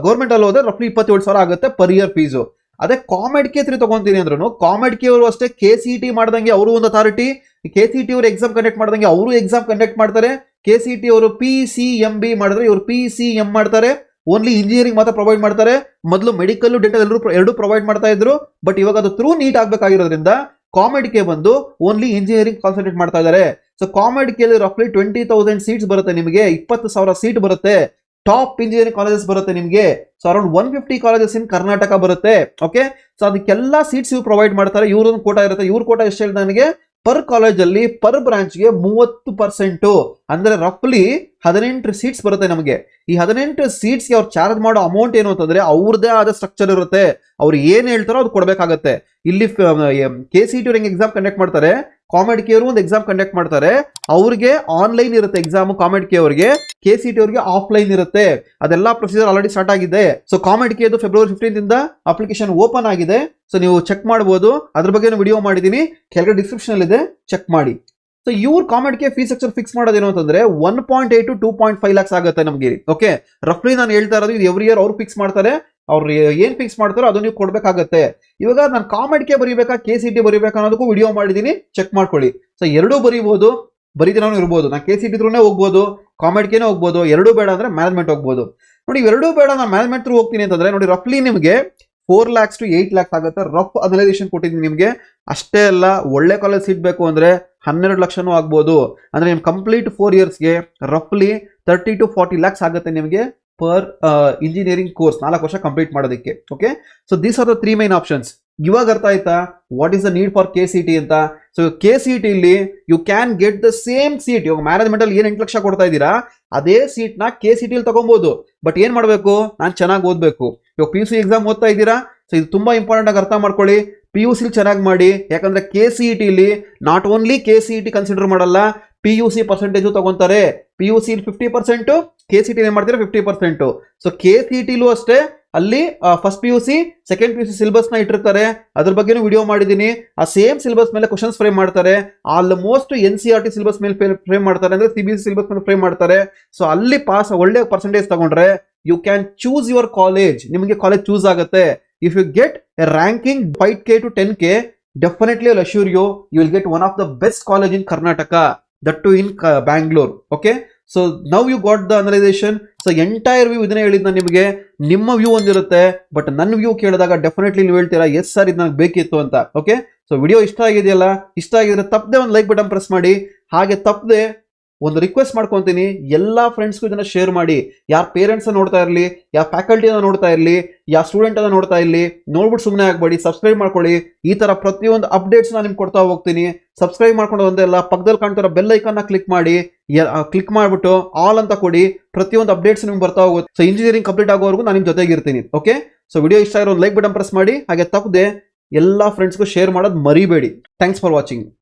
A: ಗೌರ್ಮೆಂಟ್ ಅಲ್ಲಿ ಹೋದ್ರೆ ರಫ್ಲಿ 27,000 ಆಗುತ್ತೆ ಪರ್ ಇಯರ್ ಫೀಸು. ಅದೇ ಕಾಮೆಡ್ ಕೆ 3 ತಗೊಂತೀನಿ ಅಂದ್ರೂ ಕಾಮೆಡ್ ಕೆ ಅವರು ಅಷ್ಟೇ KCET ಮಾಡ್ದಂಗೆ ಅವರು ಒಂದು ಅಥಾರಿಟಿ, KCET ಅವರು ಎಕ್ಸಾಮ್ ಕಂಡಕ್ಟ್ ಮಾಡ್ದಂಗೆ ಅವರು ಎಕ್ಸಾಮ್ ಕಂಡಕ್ಟ್ ಮಾಡ್ತಾರೆ. KCET ಅವರು PCMB ಮಾಡಿದ್ರೆ ಇವರು PCM ಮಾಡ್ತಾರೆ. ಓನ್ಲಿ ಇಂಜಿನಿಯರಿಂಗ್ ಮಾತ್ರ ಪ್ರೊವೈಡ್ ಮಾಡ್ತಾರೆ. ಮೊದಲು ಮೆಡಿಕಲ್ ಡೆಂಟಲ್ ಎರಡು ಪ್ರೊವೈಡ್ ಮಾಡ್ತಾ ಇದ್ರು, ಬಟ್ ಇವಾಗ ಅದು ಥ್ರೂ ನೀಟ್ ಆಗ್ಬೇಕಾಗಿರೋದ್ರಿಂದ ಕಾಮೆಡ್ ಕೆ ಬಂದು ಓನ್ಲಿ ಇಂಜಿನಿಯರಿಂಗ್ ಕಾನ್ಸಂಟ್ರೇಟ್ ಮಾಡ್ತಾ ಇದ್ದಾರೆ. ಸೊ ಕಾಮೆಡ್ ಕೆ ರಫ್ಲಿ 20,000 ಸೀಟ್ಸ್ ಬರುತ್ತೆ, ನಿಮಗೆ 20,000 ಸೀಟ್ ಬರುತ್ತೆ. ಟಾಪ್ ಇಂಜಿನಿಯರಿಂಗ್ ಕಾಲೇಜಸ್ ಬರುತ್ತೆ ನಿಮಗೆ. ಸೊ ಅರೌಂಡ್ 150 ಕಾಲೇಜಸ್ ಇನ್ ಕರ್ನಾಟಕ ಬರುತ್ತೆ. ಓಕೆ, ಸೊ ಅದಕ್ಕೆಲ್ಲ ಸೀಟ್ಸ್ ಇವ್ರು ಪ್ರೊವೈಡ್ ಮಾಡ್ತಾರೆ. ಇವ್ರೊಂದು ಕೋಟಾ ಇರುತ್ತೆ. ಇವ್ರ ಕೋಟಾ ಎಷ್ಟು ಹೇಳಿದ ನನಗೆ, ಪರ್ ಕಾಲೇಜಲ್ಲಿ ಪರ್ ಬ್ರಾಂಚ್ಗೆ 30%, ಅಂದ್ರೆ ರಫ್ಲಿ 18 ಸೀಟ್ಸ್ ಬರುತ್ತೆ ನಮಗೆ. ಈ 18 ಸೀಟ್ಸ್ಗೆ ಅವ್ರು ಚಾರ್ಜ್ ಮಾಡೋ ಅಮೌಂಟ್ ಏನು ಅಂತಂದ್ರೆ ಅವ್ರದೇ ಆದ ಸ್ಟ್ರಕ್ಚರ್ ಇರುತ್ತೆ. ಅವ್ರು ಏನ್ ಹೇಳ್ತಾರೋ ಅದು ಕೊಡಬೇಕಾಗತ್ತೆ. ಇಲ್ಲಿ KCET ಅವ್ರು ಹೆಂಗ್ ಎಕ್ಸಾಮ್ ಕಂಡಕ್ಟ್ ಮಾಡ್ತಾರೆ, ಕಾಮೆಡ್ ಕೆ ಅವರು ಒಂದು ಎಕ್ಸಾಮ್ ಕಂಡಕ್ಟ್ ಮಾಡ್ತಾರೆ. ಅವ್ರಿಗೆ ಆನ್ಲೈನ್ ಇರುತ್ತೆ ಎಕ್ಸಾಮ್ ಕಾಮೆಡ್ ಕೆ ಅವ್ರಿಗೆ, KCET ಅವ್ರಿಗೆ ಆಫ್ಲೈನ್ ಇರುತ್ತೆ. ಅದೆಲ್ಲ ಪ್ರೊಸೀಜರ್ ಆಲ್ರೆಡಿ ಸ್ಟಾರ್ಟ್ ಆಗಿದೆ. ಸೊ ಕಾಮೆಡ್ ಕೆ ಫೆಬ್ರವರಿ 15 ಇಂದ ಅಪ್ಲಿಕೇಶನ್ ಓಪನ್ ಆಗಿದೆ. ಸೊ ನೀವು ಚೆಕ್ ಮಾಡಬಹುದು. ಅದ್ರ ಬಗ್ಗೆ ವಿಡಿಯೋ ಮಾಡಿದೀನಿ, ಕೆಳಗಡೆ ಡಿಸ್ಕ್ರಿಪ್ಷನ್ ಇದೆ, ಚೆಕ್ ಮಾಡಿ. ಸೊ ಇವ್ರ ಕಾಮೆಡ್ ಕೆ ಫೀಸ್ ಸ್ಟ್ರಕ್ಚರ್ ಫಿಕ್ಸ್ ಮಾಡೋದೇನು ಅಂತಂದ್ರೆ 1.8 to 2.5 lakhs ಆಗುತ್ತೆ ನಮಗೆ. ಓಕೆ, ರಫ್ಲಿ ನಾನು ಹೇಳ್ತಾ ಇರೋದು ಇದು ಎವ್ರಿ ಇಯರ್ ಅವ್ರು ಫಿಕ್ಸ್ ಮಾಡ್ತಾರೆ. ಅವ್ರು ಏನ್ ಫಿಕ್ಸ್ ಮಾಡ್ತಾರೋ ಅದು ನೀವು ಕೊಡ್ಬೇಕಾಗತ್ತೆ. ಇವಾಗ ನಾನು ಕಾಮೆಡ್ ಕೆ ಬರೀಬೇಕಾ KCET ಬರೀಬೇಕಾ ಅನ್ನೋದಕ್ಕೂ ವಿಡಿಯೋ ಮಾಡಿದೀನಿ, ಚೆಕ್ ಮಾಡ್ಕೊಳ್ಳಿ. ಸೊ ಎರಡೂ ಬರೀಬಹುದು, ಬರೀದಿನೂ ಇರ್ಬೋದು. ನಾನು KCET ಥ್ರೂನೇ ಹೋಗ್ಬೋದು, ಕಾಮೆಡ್ ಕೆನೇ ಹೋಗ್ಬೋದು. ಎರಡೂ ಬೇಡ ಅಂದ್ರೆ ಮ್ಯಾನೇಜ್ಮೆಂಟ್ ಹೋಗ್ಬೋದು. ನೋಡಿ ಎರಡೂ ಬೇಡ ನಾನು ಮ್ಯಾನೇಜ್ಮೆಂಟ್ ಥ್ರೂ ಹೋಗ್ತೀನಿ ಅಂತಂದ್ರೆ ನೋಡಿ ರಫ್ಲಿ ನಿಮಗೆ 4 lakhs to 8 lakhs ಆಗುತ್ತೆ. ರಫ್ ಅನಲೈಸೇಷನ್ ಕೊಟ್ಟಿದ್ದೀನಿ ನಿಮಗೆ. ಅಷ್ಟೇ ಅಲ್ಲ, ಒಳ್ಳೆ ಕಾಲೇಜ್ ಸೀಟ್ ಬೇಕು ಅಂದ್ರೆ 12 ಲಕ್ಷನೂ ಆಗ್ಬೋದು. ಅಂದ್ರೆ ನಿಮ್ ಕಂಪ್ಲೀಟ್ 4 yearsಗೆ ರಫ್ಲಿ 30 to 40 lakhs ಆಗುತ್ತೆ ನಿಮಗೆ ಪರ್ ಇಂಜಿನಿಯರಿಂಗ್ ಕೋರ್ಸ್ 4 ವರ್ಷ ಕಂಪ್ಲೀಟ್ ಮಾಡೋದಕ್ಕೆ. Okay, so these are the 3 main options. ಇವಾಗ ಅರ್ಥ ಆಯ್ತಾ what is the need for KCET ಅಂತ. ಸೊ KCET ಇಲ್ಲಿ you can get the same seat. ಇವಾಗ ಮ್ಯಾನೇಜ್ಮೆಂಟ್ ಅಲ್ಲಿ 8 ಲಕ್ಷ ಕೊಡ್ತಾ ಇದ್ದೀರಾ, ಅದೇ ಸೀಟ್ ನ KCET ಅಲ್ಲಿ ತಗೊಬಹುದು. ಬಟ್ ಏನ್ ಮಾಡ್ಬೇಕು, ನಾನು ಚೆನ್ನಾಗಿ ಓದ್ಬೇಕು. ಇವಾಗ PUC ಎಕ್ಸಾಮ್ ಓದ್ತಾ ಇದ್ದೀರಾ, ಸೊ ಇದು ತುಂಬಾ ಇಂಪಾರ್ಟೆಂಟ್ ಆಗಿ ಅರ್ಥ ಮಾಡ್ಕೊಳ್ಳಿ. PUC ಚೆನ್ನಾಗಿ ಮಾಡಿ, ಯಾಕಂದ್ರೆ KCET ಇಲ್ಲಿ ನಾಟ್ ಓನ್ಲಿ KCET ಕನ್ಸಿಡರ್ ಮಾಡಲ್ಲ, PUC ಪರ್ಸೆಂಟೇಜ್ ತಗೊಂತಾರೆ. PUC 50%, KCET ಏನ್ ಮಾಡ್ತಾರೆ 50%. ಸೊ KCET ಅಷ್ಟೇ ಅಲ್ಲಿ first PUC second PUC syllabus ನ ಇಟ್ಟಿರ್ತಾರೆ. ಅದ್ರ ಬಗ್ಗೆನೂ ವಿಡಿಯೋ ಮಾಡಿದೀನಿ. ಆ ಸೇಮ್ ಸಿಲೆಬಸ್ ಮೇಲೆ ಕ್ವಶನ್ಸ್ ಫ್ರೇಮ್ ಮಾಡ್ತಾರೆ. ಆಲ್ಮೋಸ್ಟ್ NCERT ಸಿಲೆಬಸ್ ಮೇಲೆ ಫ್ರೇಮ್ ಮಾಡ್ತಾರೆ, ಅಂದ್ರೆ CBSE ಸಿಲೆಬಸ್ ಮೇಲೆ ಫ್ರೇಮ್ ಮಾಡ್ತಾರೆ. ಸೊ ಅಲ್ಲಿ ಪಾಸ್ ಒಳ್ಳೆ ಪರ್ಸೆಂಟೇಜ್ ತಗೊಂಡ್ರೆ you can choose your college. ನಿಮಗೆ ಕಾಲೇಜ್ ಚೂಸ್ ಆಗುತ್ತೆ. If you get a ranking 5K to 10K, definitely I'll assure you will get one of the best college in Karnataka, that too in Bangalore. Okay, so now you got the analyzation. So entire view ಇದನ್ನೇ ಹೇಳಿದ್ ನಾನು ನಿಮಗೆ. ನಿಮ್ಮ view ಒಂದಿರುತ್ತೆ, but ನನ್ನ view ಕೇಳಿದಾಗ definitely ನೀವು ಹೇಳ್ತೀರಾ ಎಸ್ ಸರ್ ಇದು ನನಗೆ ಬೇಕಿತ್ತು ಅಂತ. ಓಕೆ, ಸೊ ವಿಡಿಯೋ ಇಷ್ಟ ಆಗಿದೆಯಲ್ಲ, ಇಷ್ಟ ಆಗಿದ್ರೆ ತಪ್ಪದೆ ಒಂದು ಲೈಕ್ ಬಟನ್ ಪ್ರೆಸ್ ಮಾಡಿ. ಹಾಗೆ ತಪ್ಪದೆ ಒಂದು ರಿಕ್ವೆಸ್ಟ್ ಮಾಡ್ಕೊತೀನಿ, ಎಲ್ಲ ಫ್ರೆಂಡ್ಸ್ಗೂ ಇದನ್ನ ಶೇರ್ ಮಾಡಿ. ಯಾರ ಪೇರೆಂಟ್ಸ್ ನೋಡ್ತಾ ಇರಲಿ, ಯಾವ ಫ್ಯಾಕಲ್ಟಿ ನೋಡ್ತಾ ಇರಲಿ, ಯಾವ ಸ್ಟೂಡೆಂಟ್ ಅನ್ನ ನೋಡ್ತಾ ಇರಲಿ, ನೋಡ್ಬಿಟ್ಟು ಸುಮ್ಮನೆ ಆಗ್ಬೇಡಿ, ಸಬ್ಸ್ಕ್ರೈಬ್ ಮಾಡ್ಕೊಳ್ಳಿ. ಈ ತರ ಪ್ರತಿಯೊಂದು ಅಪ್ಡೇಟ್ಸ್ ನಾನು ನಿಮ್ಗೆ ಕೊಡ್ತಾ ಹೋಗ್ತೀನಿ. ಸಬ್ಸ್ಕ್ರೈಬ್ ಮಾಡ್ಕೊಂಡು ಒಂದೆಲ್ಲ ಪಕ್ಕದಲ್ಲಿ ಕಾಣ್ತಿರೋ ಬೆಲ್ ಐಕಾನ್ ನ ಕ್ಲಿಕ್ ಮಾಡಿ, ಕ್ಲಿಕ್ ಮಾಡ್ಬಿಟ್ಟು ಆಲ್ ಅಂತ ಕೊಡಿ. ಪ್ರತಿಯೊಂದು ಅಪ್ಡೇಟ್ಸ್ ನಿಮ್ಗೆ ಬರ್ತಾ ಹೋಗುತ್ತೆ. ಸೊ ಇಂಜಿನಿಯರಿಂಗ್ ಕಂಪ್ಲೀಟ್ ಆಗೋವರೆಗೂ ನಾನು ನಿಮ್ ಜೊತೆಗಿರ್ತೀನಿ. ಓಕೆ, ಸೊ ವಿಡಿಯೋ ಇಷ್ಟ ಆಗಿರೋ ಲೈಕ್ ಬಟನ್ ಪ್ರೆಸ್ ಮಾಡಿ. ಹಾಗೆ ತಪ್ಪದೆ ಎಲ್ಲ ಫ್ರೆಂಡ್ಸ್ಗೂ ಶೇರ್ ಮಾಡೋದು ಮರಿಬೇಡಿ. Thanks for watching.